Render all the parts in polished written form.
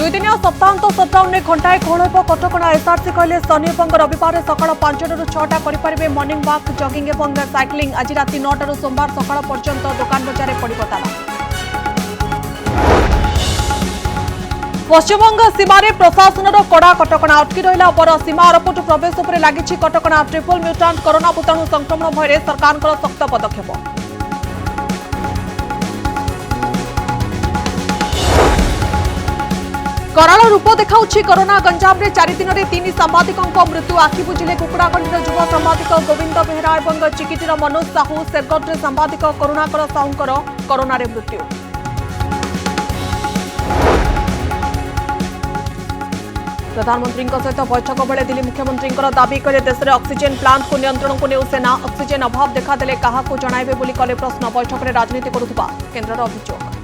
दुई दिनिया सप्ताहांत सटडाउन में घंटाए कोहल कटकणा एसआरसी कहले शनि और रविवार सका 5 ରୁ 6टा करें मर्णिंग वाक जगिंग और साइक्लिंग आज राति 9 ରୁ सोमवार सका पर्यंत दुकान बजार पड़ ताला। पश्चिमबंग सीमार प्रशासन कड़ा कटकणा अटकी रहा पर सीमा अरपटू प्रवेश पर लगी कटकणा ट्रिपल म्यूटांट कोरोना भूताणु संक्रमण भय सरकार सख्त पदक्षेप। कराल रूप देखा कोरोना गंजाम रे 4 दिन में 3 सांबादिकों मृत्यु आखि बुझिले कुकुड़ाखंडीर युव सांबादिक गोविंद बेहरा और चिकिटीर मनोज साहू शेरगढ़ सांबादिक करुणाकर साहूंकर कोरोना रे मृत्यु। प्रधानमंत्री सहित बैठक बेले दिल्ली मुख्यमंत्री दाबी कले देश में ऑक्सीजन प्लांट को नियंत्रण को नहीं सेना ऑक्सीजन अभाव देखादेले क्या जणाइबे बोली कले प्रश्न बैठक में राजनीति करुवा केन्द्र अभियोग।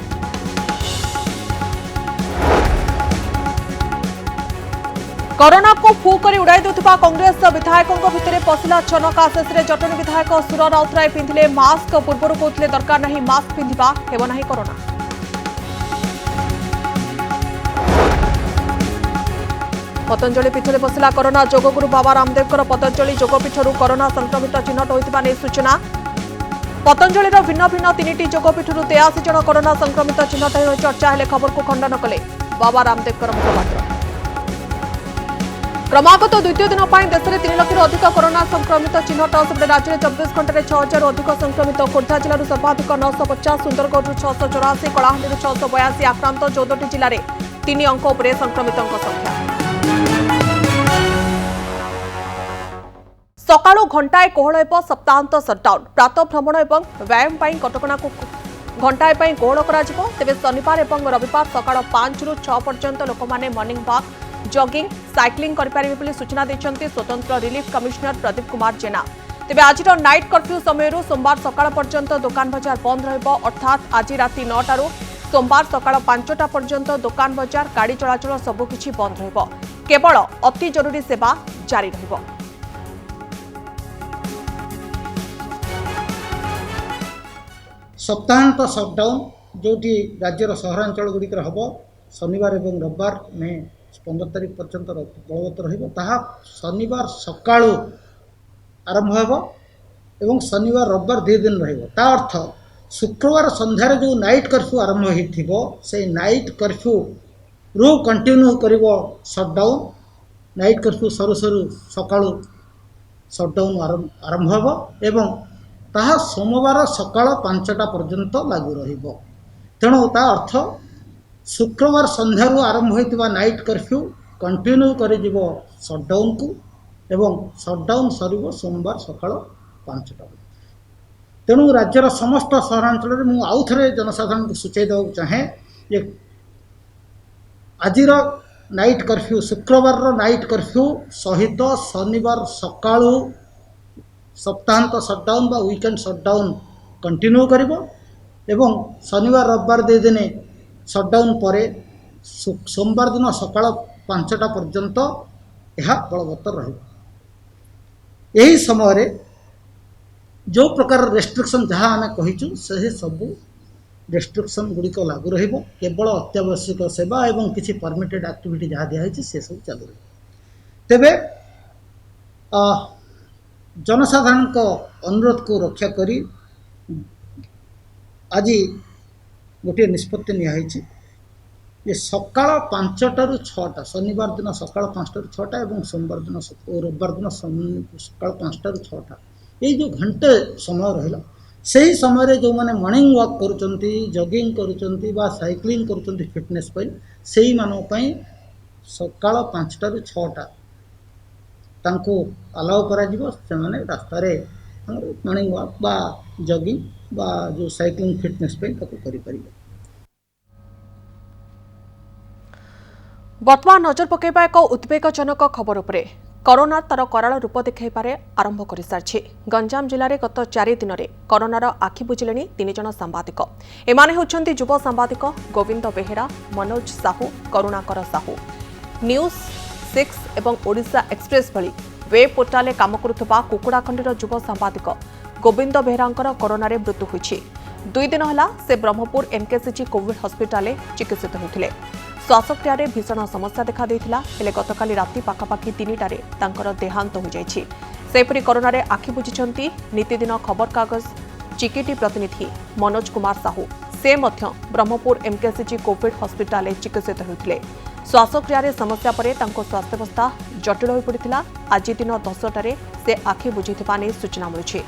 कोरोना को फू कर उड़ाई देउथिबा कांग्रेस विधायकों भितर पशिला छनका शेष में जटनी विधायक सुर राउतराय पिंधिले मास्क पूर्व कहते दरकार नहीं मास्क पिंधिबा हेब नहीं corona. Patanjali पीठरे पशिला corona जोगगुरु Baba Ramdev Patanjali जोगपीठरू corona संक्रमित चिन्हट होता सूचना। पतंजलिर भिन्न भिन्न 3टी जोगपीठरू 83 जन कोरोना संक्रमित चिन्हट हो चर्चा हेले खबर को खंडन कले बाबा रामदेव मुखपात्र। क्रमागत द्वितीय दिन देश में 3 लाख अधिक कोरोना संक्रमित चिन्हट सेपटे राज्य में 24 घंटे 6,000 अधिक संक्रमित खोर्धा जिलूर सर्वाधिक 950 सुंदरगढ़ 684 कलाहांडी 682 आक्रांत 14टी जिले में 3 अंक उपरे संक्रमितों संख्या। सकाळु घंटाए कोहल सप्ताहांत सटडाउन प्रातः भ्रमण और व्यायाम कटकणा को घंटाए कोहल तेज शनिवार और रविवार सका 5 ରୁ 6 पर्यंत लोक मैंने मर्णिंग वाक जगिंग साइक्लिंग करें सूचना देते स्वतंत्र रिलीफ कमिश्नर प्रदीप कुमार जेना। तेज आज नाइट कर्फ्यू समय सोमवार सका पर्यंत दुकान बजार बंद रर्थात आज राति 9 ରୁ सोमवार सका 5टा पर्यंत दुकान बजार गाड़ी चलाचल सबकिछि बंद केवल अति जरूरी सेवा जारी रहिबो। सप्ताहांत सटडाउन जो राज्यर सहरांचल गुड़िक हम शनिवार और रविवार में 15 तारीख पर्यंत बलवत्त शनिवार सकाळु आरंभ हो शनिवार रविवार 2 दिन ता अर्थ शुक्रवार संध्यार जो नाइट कर्फ्यू आरंभ हो से नाइट कर्फ्यू रू कंटिन्यू कर सटडाउन नाइट कर्फ्यू सरू सरू सकाळु सटडाउन आरंभ हो एवं ताहा सोमवार सकाळ 5टा पर्यंत लागू रहिबो। तेणु ता अर्थ शुक्रवार संध्यारू आरंभ होइतिबा नाइट कर्फ्यू कंटिन्यू कर सटडाउन को एवं सटडाउन सरिबो सोमवार सकाळ 5टा। तेणु राज्यर समस्त सहरांचल में मुझे आउ थे जनसाधारण को सूचई देवा चाहे ये आजिर नाइट कर्फ्यू शुक्रवार नाइट कर्फ्यू सहित शनिवार सकाळु सप्ताहांत सटडाउन बा वीकेंड सटडाउन कंटिन्यू करिबो एवं शनिवार रविवार 2 दिन सटडाउन पर सोमवार दिन सकाळ 5टा पर्यंत यह बलवत्तर रहिबो। यही समय जो प्रकार रेस्ट्रिक्शन जहाँ आम कहीचु से सबू रेस्ट्रिक्शन गुड़िक लागू रहिबो केवल अत्यावश्यक सेवा एवं किसी परमिटेड एक्टिविटी जहाँ दिखाई से सब चालू रहिबो। तेबे जनसाधारण को अनुरोध को रक्षा करी आज गोटे निष्पत्ति नियाई ये सकाळ 5टा ରୁ 6टा शनिवार दिन सकाळ 5टा ରୁ 6टा और सोमवार दिन रविवार दिन सकाळ 5टा ରୁ 6टा ये जो घंटे समय रहा से ही समय जो मैंने मॉर्निंग वॉक करुँच जगिंग करुँच साइक्लिंग करुँच फिटनेस से मानी सकाळ 5टा ରୁ 6टा तांको अलाउ करा से माने रास्ता रे मॉर्निंग वॉक बा जगिंग बा जो साइक्लिंग फिटनेस करि परिबे। वर्तमान नजर पकेबा एक उद्वेगजनक खबर उपरे कोरोना तार कराल रूप देखाइबारे आरंभ कर सारी गंजाम जिले में गत 4 दिन में कोरोनार आखि बुझिले 3 जन सांबादिक एमाने होछन्ति युव सांबादिक गोविंद बेहेरा मनोज साहू करुणाकर साहू न्यूज 6 एवं ओडिशा एक्सप्रेस भली वेब पोर्टाल काम करुवा कुकुड़ाखंडीर युव सांबादिक गोविंद बेहेरांकर कोरोना रे मृत्यु होइछि। 2 दिन हला से ब्रह्मपुर एमकेसीजी कोविड हॉस्पिटल चिकित्सित होते। श्वासक्रियारे भीषण समस्या देखा देइथिला हेले गतकाली राति पाखापाखि 3टारे तांकर देहांत हो जाइछि। सेपरि कोरोनारे आखि बुझिछंती नीतिदिन खबर कागज चिकिटी प्रतिनिधि मनोज कुमार साहू। से मध्य ब्रह्मपुर एमकेसीजी कोविड हॉस्पिटल चिकित्सित होते। श्वासक्रियारे समस्या पर स्वास्थ्यावस्था जटिल हो पड़ा। आज दिन 10टारे से आखि बुझिथिबा नै सूचना मिलुछि।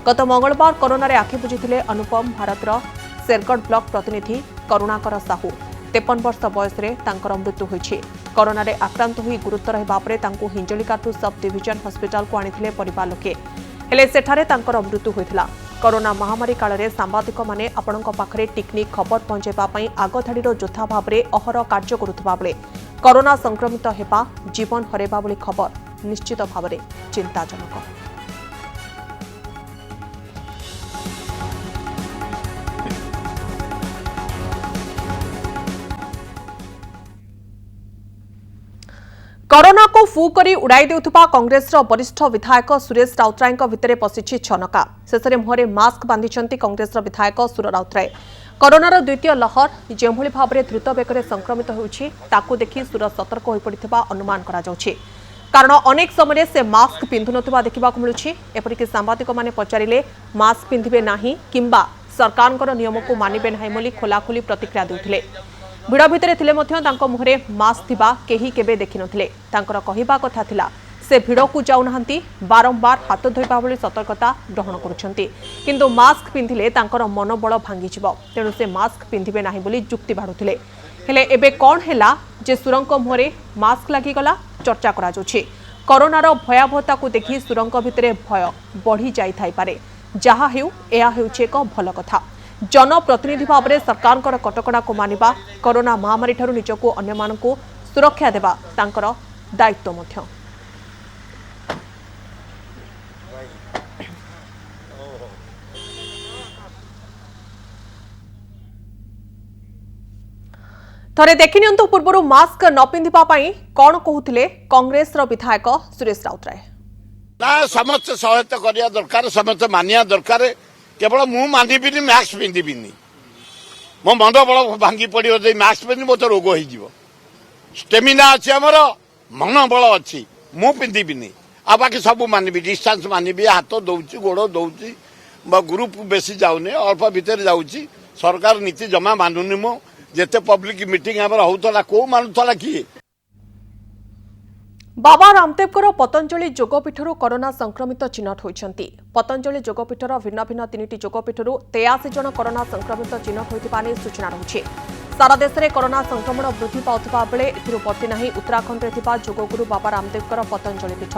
गत मंगलवार कोरोनारे आखि बुझिथिले अनुपम भारतर शेरगढ़ ब्लॉक प्रतिनिधि करुणाकर साहू। 53 वर्ष बयस मृत्यु होइछि। कोरोनारे आक्रांत होई गुरुतर हेबा परे तांको हिंजलिकाटू सब डिविजन हॉस्पिटल को आनिथिले परिवार लोके। हेले सेठारे तांकर मृत्यु होइथिला। कोरोना महामारी काल में सांबादिक माने आपणक पाखरे टिकनिक खबर पहुंचाइबा पई आगधाड़ीर योद्धा भाव में अहर कार्य करुवा बेले कोरोना संक्रमित हेबा जीवन हरेबा भली खबर निश्चित भाव में चिंताजनक। कोरोना को फू करी उड़ाई देउथुपा कांग्रेस वरिष्ठ विधायक सुरेश राउतराय भितर पशिछि छनका। शेषे मुहरे मास्क बांधिछंती कांग्रेस विधायक सुर राउतराय। कोरोनार द्वितीय लहर जेभଳି भाबरे द्रुत बेगरे संक्रमित होउछि ताकू देखि सुर सतर्क होई पड़िथिबा अनुमान करा जाउछि। कारण अनेक समय से मास्क पिंधु नथिबा देखिबाकू मिलुछि। एपरिकि सांबादिक माने पचारिले मास्क पिंधिबे नाही किंबा सरकारଙ୍କର नियमକୁ मानिबे नाही ବୋଲି खोलाखोली प्रतिक्रिया देउथिले। भिड़ भितर थिले मध्य तांको मुहरे मास्क थिबा केही केबे देखि नथिले। तांकर कहिबा कथा थिला से भिड़ को जाउ नहंती, बारंबार हाथ धोइबा भली सतर्कता ग्रहण करुछंती, किंतु मास्क पिंधिले तांकर मनोबल भांगी जिवो, तेणु से मास्क पिंधिबे नाही बोली जुक्ति बाढुथिले। हेले एबे कोन हेला जे सुरंक मुहरे मास्क लागि गला चर्चा करा जाउछि। कोरोनार भयावहता को देखि सुरंक भितरे भय बढ़ी जाई थाई पारे। जहा हेउ एहा हेउछि एक भल कथा। जनप्रतिनिधि भाव में सरकार कटकड़ा को मानिबा, कोरोना महामारी ठारू निजको अन्य मानकु सुरक्षा देबा तांकर दायित्व मध्य। थरे देखिनियंतु पूर्व मास्क न पिंधिबा पई कोन कहउथिले कांग्रेस विधायक सुरेश राउतराय। ना समस्त सहायता करिया दरकार, समस्त मानिया दरकार। केवल मु मानिबिनी मास्क पिंधिबिनी, मो मन बल भांगी पड़ो मास्क पिंधि मत रोग हो स्टेमिना अच्छी आमर मन बल अच्छी मु पिंधिबिनी। आ बाकी सब मानबी, डिस्टेंस मानबी, हाथ दौची गोड़ दौची ग्रुप बेसी जाऊनी, अल्प भितर जाऊँगी। सरकार नीति जमा मानुनी। मो जिते पब्लिक मीटिंग आमर होता को मानुला किए। बाबा रामदेवकर पतंजलि जोगपीठरू कोरोना संक्रमित चिन्हट होइछंती। पतंजलि जोगपीठर भिन्न भिन्न 3टी जोगपीठरू 83 जन कोरोना संक्रमित चिन्हट होइतिबा नै सूचना रहुछि। सारा देश में कोरोना संक्रमण वृद्धि पाउथिबा बेले एथिरू बर्ती नाही उत्तराखंड रे थिबा जोगगुरु बाबा रामदेवकर Patanjali Peeth.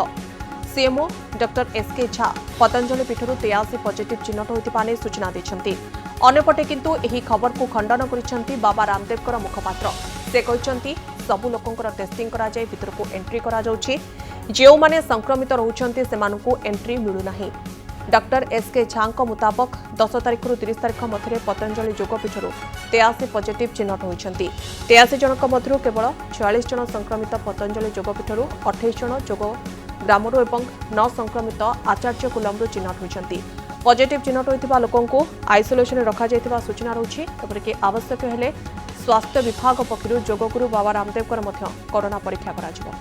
CMO doctor S K Jha Patanjali पीठरू 83 पॉजिटिव चिन्हट होइतिबा नै सूचना दैछंती। अन्यपटे किंतु एही खबर को खंडन करिसंती बाबा रामदेवकर मुखपात्र। से कहिसंती सबु लोकंकर टेस्टिंग करा जाय भितर को एंट्री करा जाउछि। जेउ माने संक्रमित रहउछंती सेमानकु एंट्री मिलु नाही। डॉक्टर एसके झा मुताबक 10 तारिख रु 30 तारिख मध्य पतंजलि जोगपीठरू 83 पॉजिटिव चिन्हट होइछंती। 83 जनक मध्यरु केवल 46 जन संक्रमित पतंजलि जोगपीठरू, 28 जन जोग ग्रामरू एवं 9 संक्रमित आचार्य कुलमरू चिन्हट होइछंती। पॉजिटिव चिन्हट होइतिबा लोकंकु आइसोलेशन रखा जायतिबा सूचना रहुछि। एपरिकि आवश्यक हेले स्वास्थ्य विभाग पक्षरु जोगगुरु बाबा रामदेवकर मध्य कोरोना परीक्षा करा जिवो।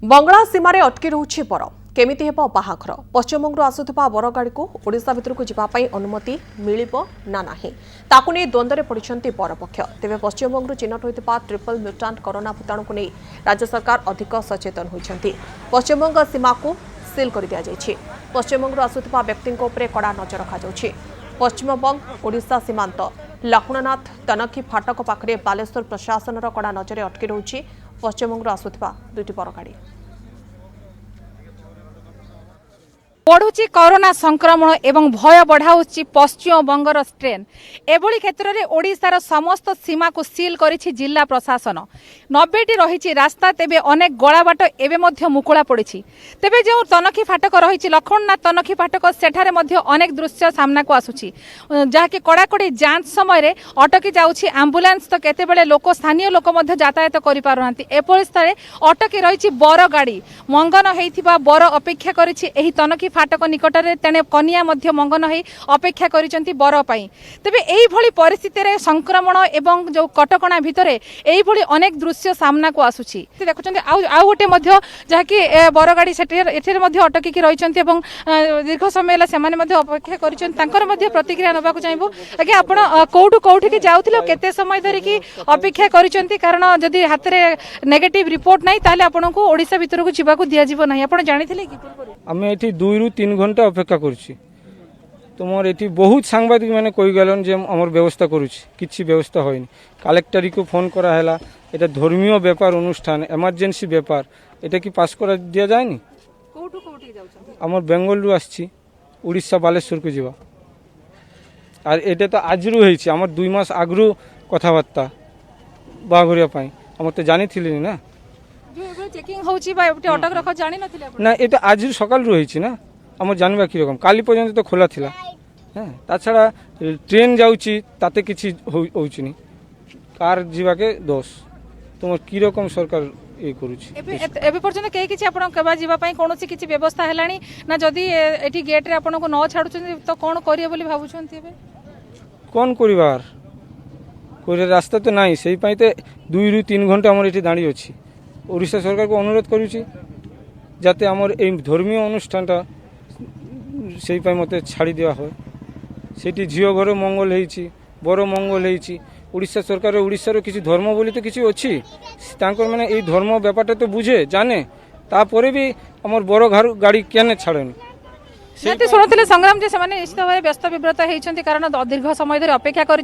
बंगला सीमार अटकी रहुछि बर केमिति हेबो बाहाघर। पश्चिमबंगरू आसुथिबा बरगाड़ी को ओडिशा भितर को जिबा पई अनुमति मिलिबो ना नाही ताकु नै द्वंद्वरे पड़िछंती बरपक्ष। तेबे पश्चिमबंगरू चिन्हट होइतिबा ट्रिपल म्यूटांट कोरोना भूताणु को नै राज्य सरकार अधिक सचेतन होइछंती। पश्चिमबंग सीमा को सील कर दिया जायछि। पश्चिमबंगरू आसुथिबा व्यक्ति उपरे कड़ा नजर रखा जाउछि। पश्चिमबंग ओडिशा सीमांत लक्ष्मणनाथ तनखी फाटक पाखरे बालेश्वर प्रशासनर कड़ा नजर अटकी रहुछि पश्चिमबंगरू आसुथिबा दुईटी बरगाड़ी। बढ़ुची कोरोना संक्रमण एवं भय बढ़ाऊँच पश्चिमबंगर स्ट्रेन एभली क्षेत्र में ओडिशार समस्त सीमा को सील करिछि जिला प्रशासन 90टी रही रास्ता तेबे अनेक गलाबाट एवं मुकुला पड़ी तेबे जो तनखी फाटक रही लक्ष्मणनाथ तनखी फाटक सेठारे मध्य अनेक दृश्य सामना को आसुछि जहाँकि कड़ाकड़ी जांच समय अटकी जाउछि आंबुलांस तो केतेबेले लोक स्थानीय लोक मध्य यातायात करि पारुनांती एपरि स्थले अटकी रही बर गाड़ी मंगन होइथिबा बर अपेक्षा करिछि एही तनखी फाटक निकटरे तेणे कनिया मध्य मंगन होई अपेक्षा करिसंती बर पई तेबे एही भली परिस्थिति रे संक्रमण एवं जो कटकणा भितरे एही भली अनेक दृश्य सामना को आसुछि देखुछंती आउ गोटे मध्य जहाँकि बर गाड़ी सेठे मध्य अटकी की रहिसंती एवं दीर्घ समय होला सेमाने मध्य अपेक्षा करिसंती तांकर मध्य प्रतिक्रिया नबा को चाहबो आगे आपण कोठु की जाउथिलो केते समय धरि की अपेक्षा करिसंती कारण जदि हाथ रे नेगेटिव रिपोर्ट नाही ताले आपनको ओडिसा भितर को जिबा को दिया जिवो नाही आपण जानिथिले कि आमे एठी 2 रु 3 घंटा अपेक्षा करछि तुमर एठी बहुत सांबादिक माने कहि गेलन जे हमर व्यवस्था करूछि किछि व्यवस्था होइनी कलेक्टरी को फोन करा हैला एटा धर्मीय व्यापार अनुष्ठान इमरजेंसी व्यापार एटा की पास करा दिया जायनी कोठु जाउछन हमर बेंगल रु आछि उड़ीसा बालेश्वर को जिबा आर एटा तो आजरु हेछि हमर 2 मास आगरु कथाबार्ता बागरिया पई हम तो जानिथिली ना जो एबे चेकिंग होउची बा एबे अटक रख जानि नथिले आपण ना एटा आज सकाल रु हेछि ना हम जानबा कि रकम काली पर्यंत तो खोला थिला हां ता छडा ट्रेन जाउची ताते किछि होउची नि कार जीवा के दोष तुम कि रकम सरकार ए करूची एबे पर्यंत के किछि आपण केबा जीवा पई कोनोसी किछि व्यवस्था हेलानी ना जदी एठी गेट रे आपण को न छाडुछन तो कोन करिए बोली भाबुछन एबे कोन करिवार कोई रास्ता तो नहीं से ही तो 2 रु 3 घंटा आम ये दाड़ी अच्छी ओडिशा सरकार को अनुरोध करुच्ची जाते आमर ए धर्मीय अनुष्ठानटा से मत छाड़ी दिया हो सेठी झील घर मंगल होती बर मंगल होती ओडिशा सरकार ओडिशार किसी धर्म बोली तो किसी अच्छी माने ए धर्म व्यापार तो बुझे जाने तापर भी आमर बर गाड़ी क्या छाड़नी निहाती शुणुले संग्राम जी से निश्चित भाव व्यस्त विव्रत होती कारण दीर्घ समय धरी अपेक्षा करी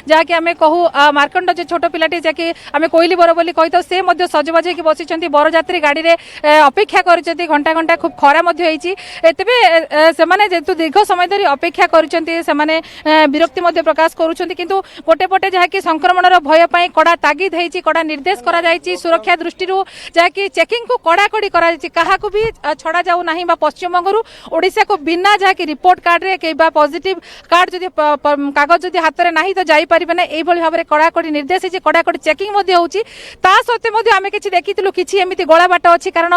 जहाँकि आम कहू मार्कंड जो छोट पिलाटी जहाँकि आम कोईली बर बोली कही था से सजबाज होगी बसी बरजात्री गाड़ी में अपेक्षा कर घंटा घंटा खूब खरा तेरे से जेतु दीर्घ समय धरी अपेक्षा कर विरक्ति प्रकाश करुँच गोटे पटे जहाँकि संक्रमण भय कड़ा तागिद होती कड़ा निर्देश कर सुरक्षा दृष्टि जहाँकि चेकिंग को कड़ाकड़ी क्या भी छड़ा जाऊ ना पश्चिमबंग ओडिशा को बिना जहाँकि रिपोर्ट कार्ड रे के पॉजिटिव कार्ड जदि कागज जदि हाथ में नहीं तो जाई परिबे ना एई भली भाव रे कड़ाकड़ी निर्देश है कड़ाकड़ी चेकिंग मध्ये होउची ता सत्ते मध्ये आमे किछि देखितिलु किछि एमिति गळा बाट अछि कारण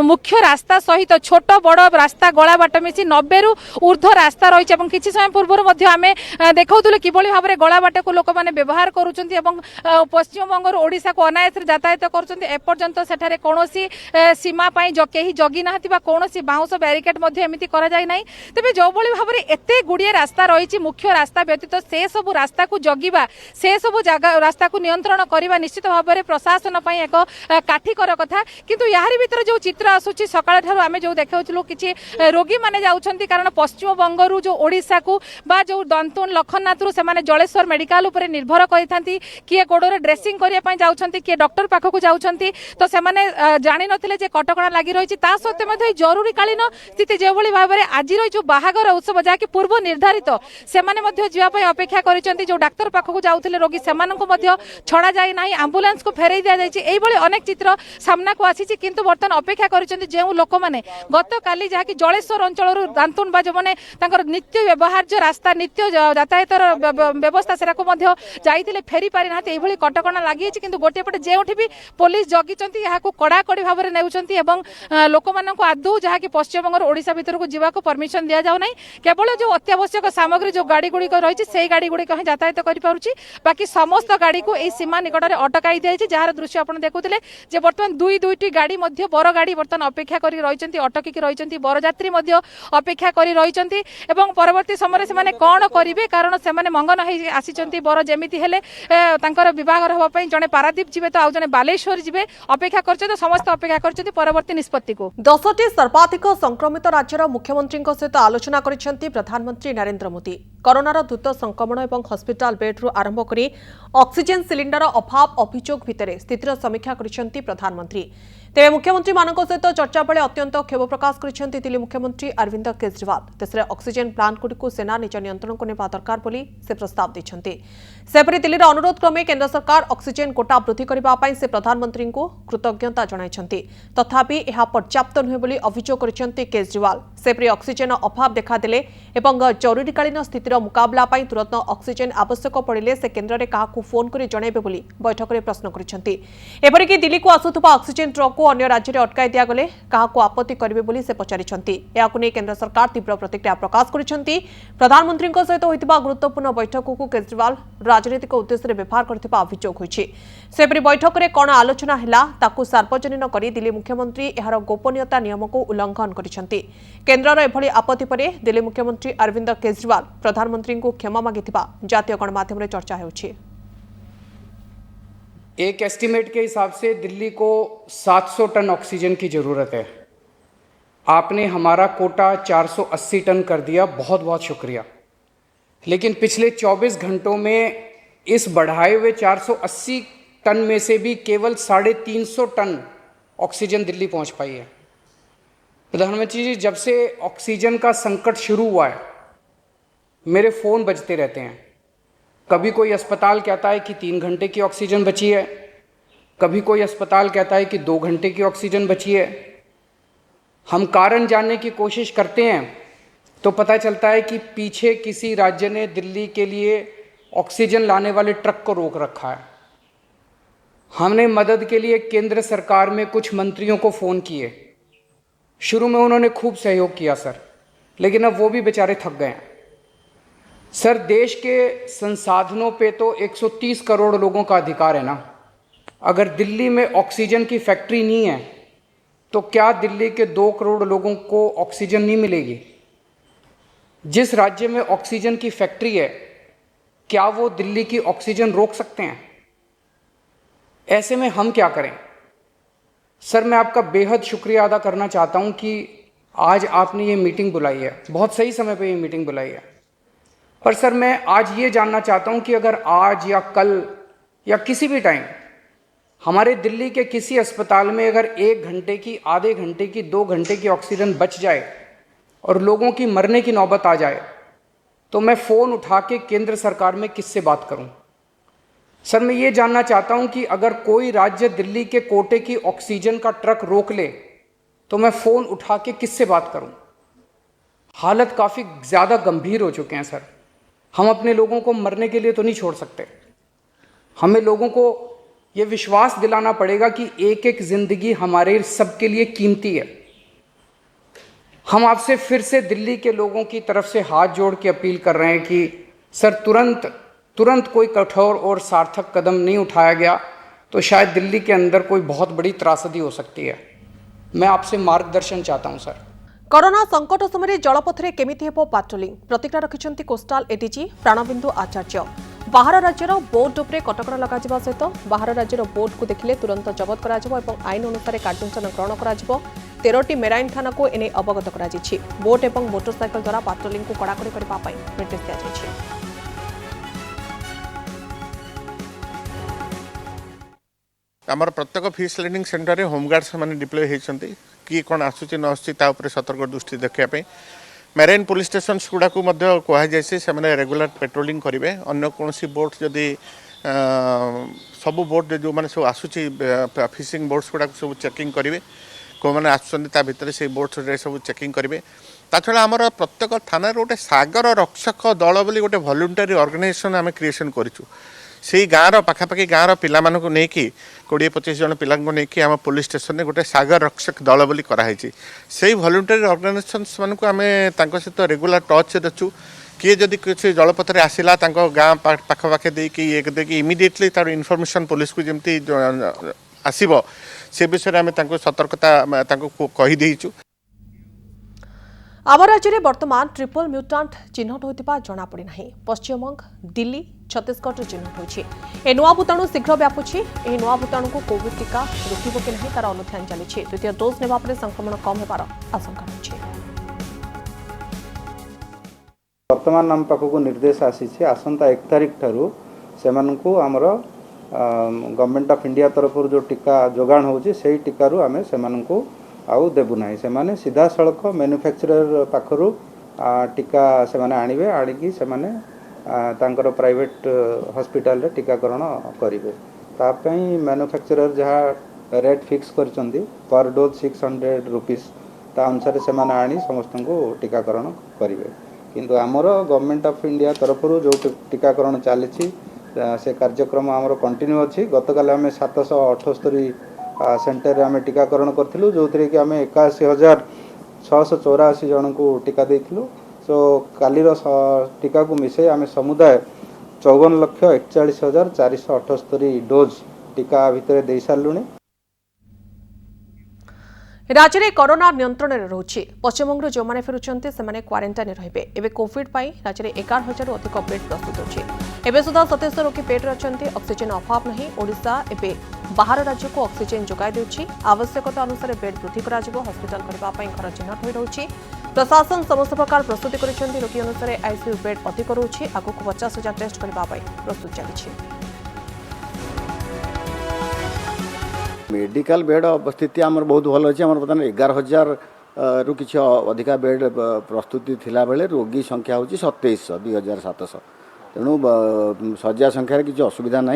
मुख्य रास्ता सहित छोट बड़ रास्ता गळा बाट मिसी 90 रु ऊर्ध्व रास्ता रहिछ एवं किछि समय पूर्व मध्ये आमे देखौतुलु किभली भाव रे गळा बाट को लोक माने व्यवहार करूचंती एवं पश्चिमबंग ओडिशा को अनायास रे यातायात करूचंती एपर्यंत सेठारे कोनोसी सीमा पई केही जगी नाहति बा कोनोसी बाउंस बैरिकेड मध्ये एमिति करा जाय नाही तेबे जो भली भाव रे एते गुडिये रास्ता रहिछि मुख्य रास्ता व्यतीत से सब रास्ता को जगिबा से सब जगह रास्ता को नियंत्रण करबा निश्चित भाव रे प्रशासन पई एक काठीकर कथा किंतु याहरी भीतर जो चित्र आसुछि सकाळ ठारू आमे जो देखाउछलु किछि रोगी माने जाउछंती कारण पश्चिमबंग रु जो ओडिशा को बा जो दंतुन लखननाथ रु से माने जलेश्वर मेडिकल ऊपर निर्भर करिथांती किए गोडरे ड्रेसिंग करिया पई जाउछंती किए डॉक्टर पाखो को जाउछंती तो से माने जानि नथिले जे कटकणा लागि रहिछि ता सत्ते मध्ये जरूरी कालीन स्थिति जे भली भाव रे आज जो बाहागर उत्सव जहाँकि पूर्व निर्धारित से जावाई अपेक्षा कर जो डाक्तर पाखक जाऊे रोगी से छड़ा जाए ना आंबुलांस को फेरई दि जाए अनेक चित्र सामना को आसी किंतु बर्तमान अपेक्षा कर लोक मैंने गत काली जहाँकि जलेश्वर अंचल दांतुन बा जो मैंने नित्य व्यवहार रास्ता नित्य यातायात व्यवस्था से जाइए फेरी पारि ना कटकणा लगी कि गोटे पटे जो भी पुलिस जगी कड़ाकड़ी भाव में नेउछंती लोक मानक आदौ जहाँकि पश्चिमबंग ओडिशा भीतर को जीवा को परमिशन दिया जाउ नहीं केवल जो अत्यावश्यक सामग्री जो गाड़ी गुड़िक रही से गाड़ी गुड़िक ही यातायात करुच्ची बाकी समस्त गाड़ी को यही सीमा निकट में अटकाई दी जार दृश्य आप देखुले बर्तमान दुईटी गाड़ी बर गाड़ी बर्तमान अपेक्षा कर रही अटकिक रही बरजात्री अपेक्षा कर रही परवर्ती समय से कौन करेंगे कारण से मंगन आसी बर जमी हेले बहार हाँपाई जड़े पारादीप जी तो आउ जड़े बालेश्वर जी अपेक्षा कर समस्त अपेक्षा कर परवर्ती निष्पत्ति को 10टी सर्वाधिक संक्रमित राज्यर मुख्यमंत्री सहित आलोचना करिसेंती प्रधानमंत्री नरेंद्र मोदी कोरोनार द्रुत संक्रमण और हस्पिटाल बेड्रु आरंभ कर ऑक्सीजन सिलिंडर अभाव अभियोग भितर स्थितिर समीक्षा करिसेंती प्रधानमंत्री तेरे मुख्यमंत्री मानक सहित चर्चा बेले अत्यंत क्षोभ प्रकाश कर दिल्ली मुख्यमंत्री अरविंद केजरीवाल देश में ऑक्सीजन प्लांट गुड़िक सेना निज नियंत्रण को नेबा दरकार बोली से प्रस्ताव देते सेपरी दिल्लीर अनुरोध क्रमे केंद्र सरकार ऑक्सीजन कोटा वृद्धि करने से प्रधानमंत्री को कृतज्ञता जणाइछन्ति तथापि यह पर्याप्त नुहे बोली अभियोग करछन्ति केजरीवाल सेपरी ऑक्सीजन अभाव देखादेले एवं जरूरीकालीन स्थितिर मुकाबला पाई तुरंत ऑक्सीजन आवश्यक पड़िले से केन्द्र में क्या फोन कर जनइबे बोली बैठक में प्रश्न करछन्ति एपरिक दिल्ली को आसुथुबा ऑक्सीजन ट्रक को अन्य राज्य में अटकाई दिगले क्या आपत्ति करेंगे बोली से पचारिछन्ति याकु नै केंद्र सरकार तीव्र प्रतिक्रिया प्रकाश करिछन्ति प्रधानमंत्री सहित होइतिबा गुरुत्वपूर्ण बैठक को केजरीवाल राजनीतिक उद्देश्य व्यवहार करथिबा अभियोग होइछि सेपरि बैठक में कौन आलोचना हैला ताकु सार्वजनिक करी दिल्ली मुख्यमंत्री एहार गोपनीयता नियम को उल्लंघन करिछन्ति केन्द्रर एभली आपत्ति पर दिल्ली मुख्यमंत्री अरविंद केजरीवाल प्रधानमंत्री को क्षमा मागिथिबा जातीय गणमाध्यम चर्चा होछि। एक एस्टीमेट के हिसाब से दिल्ली को 700 टन ऑक्सीजन की ज़रूरत है। आपने हमारा कोटा 480 टन कर दिया, बहुत बहुत शुक्रिया। लेकिन पिछले 24 घंटों में इस बढ़ाए हुए 480 टन में से भी केवल 350 टन ऑक्सीजन दिल्ली पहुंच पाई है। प्रधानमंत्री जी, जब से ऑक्सीजन का संकट शुरू हुआ है मेरे फ़ोन बजते रहते हैं। कभी कोई अस्पताल कहता है कि 3 घंटे की ऑक्सीजन बची है, कभी कोई अस्पताल कहता है कि 2 घंटे की ऑक्सीजन बची है। हम कारण जानने की कोशिश करते हैं तो पता चलता है कि पीछे किसी राज्य ने दिल्ली के लिए ऑक्सीजन लाने वाले ट्रक को रोक रखा है। हमने मदद के लिए केंद्र सरकार में कुछ मंत्रियों को फ़ोन किए। शुरू में उन्होंने खूब सहयोग किया सर, लेकिन अब वो भी बेचारे थक गए हैं। सर, देश के संसाधनों पे तो 130 करोड़ लोगों का अधिकार है ना। अगर दिल्ली में ऑक्सीजन की फैक्ट्री नहीं है तो क्या दिल्ली के 2 करोड़ लोगों को ऑक्सीजन नहीं मिलेगी? जिस राज्य में ऑक्सीजन की फैक्ट्री है, क्या वो दिल्ली की ऑक्सीजन रोक सकते हैं? ऐसे में हम क्या करें? सर, मैं आपका बेहद शुक्रिया अदा करना चाहता हूं कि आज आपने ये मीटिंग बुलाई है, बहुत सही समय पे ये मीटिंग बुलाई है। पर सर, मैं आज ये जानना चाहता हूं कि अगर आज या कल या किसी भी टाइम हमारे दिल्ली के किसी अस्पताल में अगर 1 घंटे की, आधे घंटे की, 2 घंटे की ऑक्सीजन बच जाए और लोगों की मरने की नौबत आ जाए तो मैं फ़ोन उठा के केंद्र सरकार में किससे बात करूं? सर, मैं ये जानना चाहता हूं कि अगर कोई राज्य दिल्ली के कोटे की ऑक्सीजन का ट्रक रोक ले तो मैं फ़ोन उठा के किससे बात करूं? हालत काफ़ी ज़्यादा गंभीर हो चुके हैं सर। हम अपने लोगों को मरने के लिए तो नहीं छोड़ सकते। हमें लोगों को ये विश्वास दिलाना पड़ेगा कि एक एक ज़िंदगी हमारे सबके लिए कीमती है। हम आपसे फिर से दिल्ली के लोगों की तरफ से हाथ जोड़ के अपील कर रहे हैं कि सर, तुरंत कोई कठोर और सार्थक कदम नहीं उठाया गया तो शायद दिल्ली के अंदर कोई बहुत बड़ी त्रासदी हो सकती है। मैं आपसे मार्गदर्शन चाहता हूं सर। कोरोना संकट समय जलपथरे केमिति हेबो पाट्रोलिंग प्रतिक्रिया रखिछन्ति कोस्टाल एडीजी प्राणबिंदु आचार्य। बाहर राज्यर बोट उपरे कटकणा लगाजिबा सहित बाहर राज्यर बोट को देखिले तुरंत जबत कराजिबो एवं आईन अनुसार कार्यानुष्ठान ग्रहण कराजिबो। 13टी मेराइन थाना को एने अवगत कराजिछि। बोट एवं मोटरसाइकल द्वारा पाट्रोलिंग को कड़ाकड़ी करबा पई निर्देश दियाଯାଇଛି। आमर प्रत्येक फिश लैंडिंग सेंटर में होमगार्ड से डिप्लॉय होती किए कौन आसूँ न आसूँ सतर्क दृष्टि देखापी मेराइन पुलिस स्टेशन गुड़ा को कहुई से रेगुलर पेट्रोलिंग करेंगे। अन्य कौन बोट जदि सबू बोट जो मैंने सब आसूँ फिशिंग बोट्स गुड़ा सब चेकिंग करेंगे। कौ मैंने आसुँच भितर से बोट्स सब चेकिंग करेंगे। छड़ा आमर प्रत्येक थाना गोटे सागर रक्षक दल बोली गोटे वॉलंटरी ऑर्गेनाइजेशन आम क्रिएशन करूँ। से गाँव पाखापाखि गाँव पिला मानक नहीं 20-25 जन पिला नहीं आम पुलिस स्टेशन में गोटे सागर रक्षक दल बोली कराई। से वॉलंटरी ऑर्गेनाइजेशंस मानक आम सहित रेगुलर टच रचु। किए जदि किसी जलपथ में आसला गाँ पाखपाखे देखिए इमिडिएटली तार इनफॉरमेशन पुलिस को जमी आसब से विषय में सतर्कता कहीदेचु। आम राज्य में वर्तमान ट्रिपल म्यूटांट चिन्हट होता जनापड़ी ना। पश्चिमबंग, दिल्ली, छत्तीसगढ़ चिन्हट होती ए नुआ भूताणु शीघ्र व्यापुची। यह नुआ भूताणु को कोविड टीका रोकब कि नहीं तार अनुध्यान चली। द्वितीय डोज नेबा परे संक्रमण कम होबार आशंका रही। वर्तमान आम पाखक निर्देश आसी आसंता 1 तारिख ठारू से आमर गवर्नमेंट ऑफ इंडिया तरफ जो टीका जोगाण होची से टीकारु आमे सेमानंकु आउ देबु नाही सेमाने सीधा सड़क मैन्युफैक्चरर पाखरु टीका सेमाने आनिबे आनिकी सेमाने तांकर प्राइवेट हॉस्पिटल रे टीकाकरण करिवे ता पई मैन्युफैक्चरर जहा रेट फिक्स करचंदी पर डोज 600 रुपीस ता अनुसार सेमाने आनी समस्त को टीकाकरण करिवे किंतु आमर गवर्नमेंट ऑफ इंडिया तरफ जो टीकाकरण चली से कार्यक्रम आमर कंटिन्यू अच्छी गतकाल आम 778 सेंटर आम टीकाकरण करूँ जो थी कि आम 81,684 जन को टीका देलु सो कालीर टीका को मिसे आम समुदाय 54,41,478 डोज टीका भितर दे सारूँ। राज्य में कोरोना नियंत्रण में रही पश्चिमबंग जो मैंने फेरुंट से क्वारेंटाइन रे एवं कोविड राज्य में 11,000 अधिक बेड प्रस्तुत होती एवं सुधा 27 रोगी बेड अच्छा ऑक्सीजन अभाव नहीं ओडिशा एवं बाहर राज्य को ऑक्सीजन जोगाई देउछि आवश्यकता अनुसार बेड वृद्धि करा हॉस्पिटल करने घर चिन्हट हो रही प्रशासन समस्त प्रकार प्रस्तुति कर रोगी अनुसार आईसीयू बेड अधिक रोचे आगक 50,000 टेस्ट करने प्रस्तुत चली मेडिकल बेड स्थिति आमर बहुत भल अच्छे आम बर्तमान 11,000 रु कि अधिका बेड प्रस्तुति थिला बेले रोगी संख्या हूँ 2700 2,700 तेणु शज्या संख्यार किसी असुविधा ना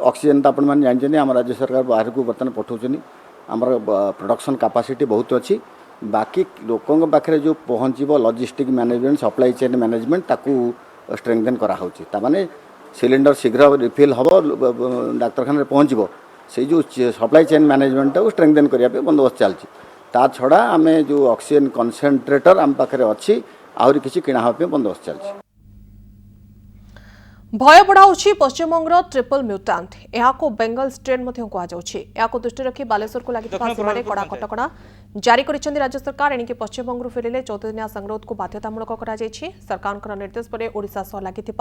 ऑक्सीजन तो आपण मैंने जानते आम राज्य सरकार बाहर को बर्तमान पठाऊँ आमर प्रोडक्शन कैपेसिटी बहुत अच्छी बाकी लोकों पाखे जो पहुँचब logistic management supply chain management ताकू स्ट्रेंथन कराने सिलिंडर शीघ्र रिफिल हम डाक्तखाना पहुँचब से जो सप्लाई चेन मैनेजमेंट को स्ट्रेंथन करने बंदोबस्त चलती ता छड़ा आम जो ऑक्सीजन कनसेंट्रेटर आम पाखे अच्छी आहरी किसी किणा बंदोबस्त चलती भय बढ़ाऊँ पश्चिमबंग ट्रिपल म्यूटांट यहाँ बेंगल स्ट्रेन दृष्टि रखी बालेश्वर को लगी सीमार कड़ा कटकणा जारी कर राज्य सरकार एणिकी पश्चिमबंग फेरिले 14 दिनिया संगरोध को बाध्यतामूलक सरकार निर्देश पर ओडिशा सह लगी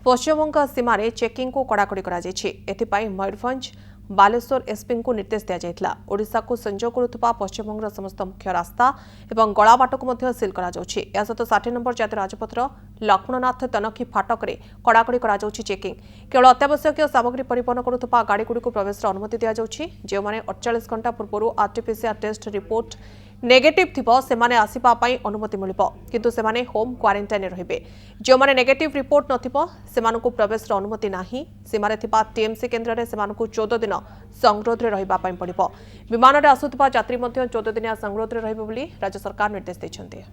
पश्चिमबंग सीमार चेकिंग को कड़ाकड़ी कर मयूरभंज बालेश्वर एसपी को निर्देश दिया ओडिशा को संजोग करुवा पश्चिमबंग समस्त मुख्य रास्ता और गलाबाट को सिल कर सहित 60 नंबर जातीय राजपथ लक्ष्मणनाथ तनखी फाटक में कड़ाकड़ी कर चेकिंग केवल अत्यावश्यक सामग्री परिवहन करुवा गाड़ीगुड़ी को प्रवेश अनुमति दि जाउछि जो माने 48 घंटा पूर्व आरटीपीसीआर टेस्ट रिपोर्ट नेगेटिव थिबो सेमाने आसीपा पाई अनुमति मिलिबो किंतु सेमाने होम क्वारंटाइन रहिबे जो माने नेगेटिव रिपोर्ट नथिबो सेमानकु प्रवेश अनुमति नाही सीमारे थिबा टीएमसी केंद्र रे सेमानकु 14 दिन संगरोध रे रहिबा पाई पड़िबो विमान रे आसुथिबा यात्री मध्ये 14 दिनिया संगरोध रे रहिबो बोली राज्य सरकार निर्देश दैछन्ते।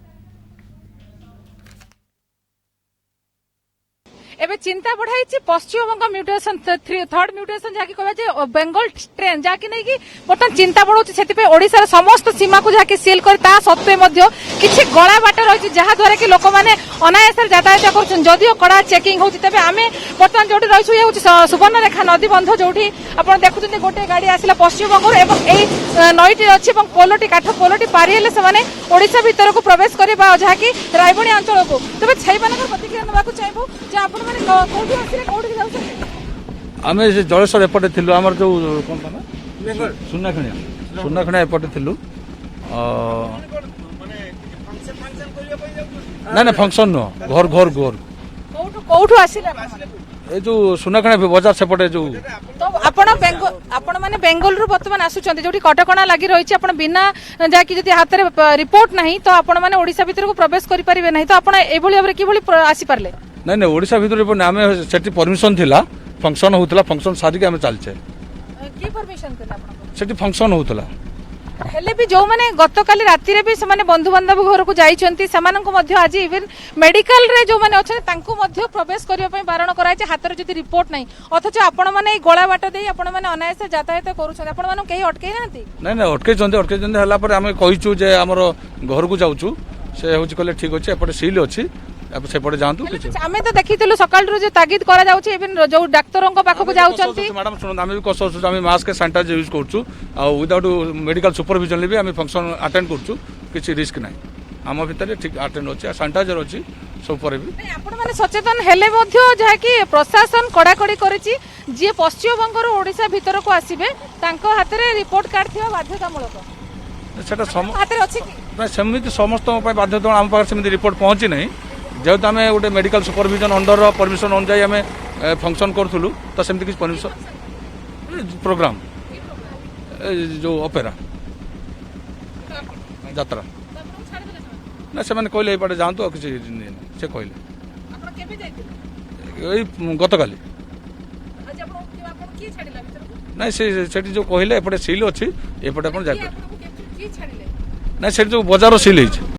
एबे चिंता बढ़ाई पश्चिमबंग म्यूटेशन थर्ड म्यूटेशन जहाँकि कह बेंगल ट्रेन जहाँकि नहीं कि बर्तमान चिंता बढ़ाऊँ से ओडिशार समस्त सीमा को जहाँकि सील कर सत्वे किसी गला बाट रही जहाद्वारा कि लोक मैंने अनायास यातायात कर जदिव कड़ा चेकिंग होती तेज आम बर्तमान जो रही हूँ सुवर्णरेखा नदी बंध जो आप देखुं गोटे गाड़ी आसला पश्चिमबंग नईटी अच्छी पोलटी काठ पोलटी पारिले से ओडिशा भितर को प्रवेश करवा जहाँकि रायबणी अंचल को तेज से प्रतिक्रिया नाक चाहबू आप आम जलेश्वर एपटे थी आम जो सुनाखिया एपटे थी ना फंक्शन नुह घर घर घर कौटू आसिला ए जो सुनाखिया बजार सेपटे जो तो आपण माने बेंगल रु वर्तमान आसुचंती जोटी कटकणा लागि रहिछि आपण बिना जाकी जति हाथ रे रिपोर्ट नाही तो आपण माने ओडिसा भीतर को प्रवेश करि परिबे नाही तो आपण एभली हमरे किभली आसी परले नहीं नहीं ओडिशा भीतर आम से परमिशन थिला फंक्शन होता फंक्शन सारिक आम चलचे की परमिशन थिला आपण सेठी फंक्शन होता हेले भी जो माने गतकाली राति रे भी से माने बंधु बांधव घर को जाइछंती समान को मध्य आज इवन मेडिकल रे जो माने अछन तांको मध्य प्रवेश करिया पई बारण कराइछे हाथ रे जति रिपोर्ट नाही अथच आपण माने गळा बाट देई आपण माने अनायास यातायात करूछन आपण माने केही अटकै नांती नहीं नहीं अटकै जंदे हला पर आम कहिछु जे हमर घर को जाउछु से होछि कहले ठीक अछि एपटे सील अछि सेपटे जातु आम तो देखी सकाल जो तागिद करा जो डाक्तरों पाखक जाऊँगी मैडम शुणु आम भी कष्ट आम मास्क सैनिटाइजर यूज करूँ विदाउट मेडिकल सुपरविजन भी आम फंक्शन अटेंड करूँ किसी रिस्क ना आम भितर ठीक अटेंड अच्छे सैनिटाइजर अच्छी सब पर भी आपण सचेतन हेले जहाँकि प्रशासन कड़ाकड़ी करिछि जी पश्चिमबंग ओडिशा भीतर को आसिबे तांको हाथ में रिपोर्ट कार्ड थिबा बाध्यतामूलक सेटा सेमती समस्त बाध्यता आम पाखे सेमती रिपोर्ट पहुँची नहीं जेहेतु आम गोटे मेडिकल सुपरविजन अंडर परमिशन अनुजाई आम फंक्शन करूँ तो सेमती किसी परमिशन प्रोग्राम जो अपेरा यात्रा ना से मैंने कहले ये जातु आ किसी से कहले गत काली ना से जो कहले एपटे सिल अच्छी एपटे आप जापर ना से जो बजार सिल